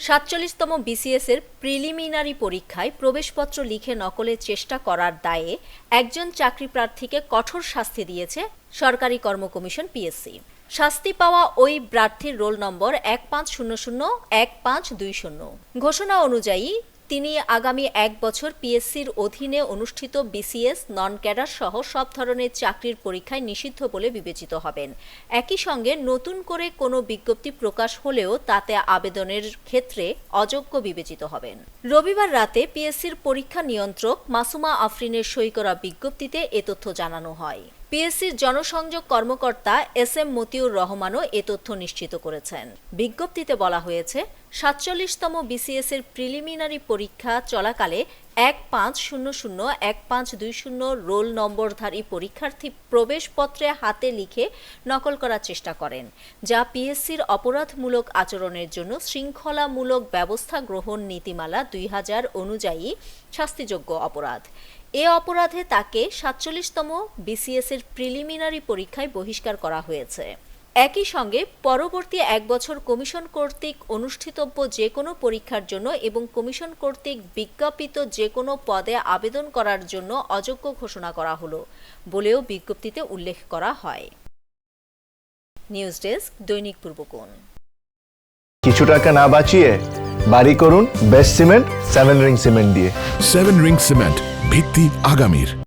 ৪৭তম BCS এর preliminary পরীক্ষায় প্রবেশপত্র লিখে নকলের চেষ্টা করার দায়ে একজন চাকরি প্রার্থীকে কঠোর শাস্তি দিয়েছে সরকারি কর্ম কমিশন পিএসসি। শাস্তি পাওয়া ওই প্রার্থীর রোল নম্বর 15001520। ঘোষণা অনুযায়ী তিনি আগামী ১ বছর পিএসসির অধীনে অনুষ্ঠিত বিসিএস, নন ক্যাডার সহ সব ধরনের চাকরির পরীক্ষায় নিষিদ্ধ বলে বিবেচিত হবেন। একই সঙ্গে নতুন করে কোনো বিজ্ঞপ্তি প্রকাশ হলেও তাতে আবেদনের ক্ষেত্রে অযোগ্য বিবেচিত হবেন। রবিবার রাতে পিএসসির পরীক্ষা নিয়ন্ত্রক মাসুমা আফরিনের সই করা বিজ্ঞপ্তিতে এ তথ্য জানানো হয়। পিএসসির জনসংযোগ কর্মকর্তা এস.এম. মতিউর রহমানও এ তথ্য নিশ্চিত করেছেন। বিজ্ঞপ্তিতে বলা হয়েছে, ৪৭তম বিসিএস এর প্রিলিমিনারি পরীক্ষা চলাকালে 15001520 রোল নম্বরধারী পরীক্ষার্থী প্রবেশপত্রে হাতে লিখে নকল করার চেষ্টা করেন, যা পিএসসির অপরাধমূলক আচরণের জন্য শৃঙ্খলামূলক ব্যবস্থা গ্রহণ নীতিমালা ২০০০ অনুযায়ী শাস্তিযোগ্য অপরাধ। এ অপরাধে তাকে ৪৭তম বিসিএস এর প্রিলিমিনারি পরীক্ষায় বহিষ্কার করা হয়েছে। একই সঙ্গে পরবর্তী ১ বছর কমিশন কর্তৃক অনুষ্ঠিতব্য যে কোনো পরীক্ষার জন্য এবং কমিশন কর্তৃক বিজ্ঞাপিত যে কোনো পদে আবেদন করার জন্য অযোগ্য ঘোষণা করা হলো বলেও বিজ্ঞপ্তিতে উল্লেখ করা হয়। নিউজ ডেস্ক, দৈনিক পূর্বকোণ। কিছু টাকা না বাঁচিয়ে বাড়ি করুন বেস্ট সিমেন্ট 7 রিং সিমেন্ট দিয়ে। 7 রিং সিমেন্ট, ভিত্তি আগামীর।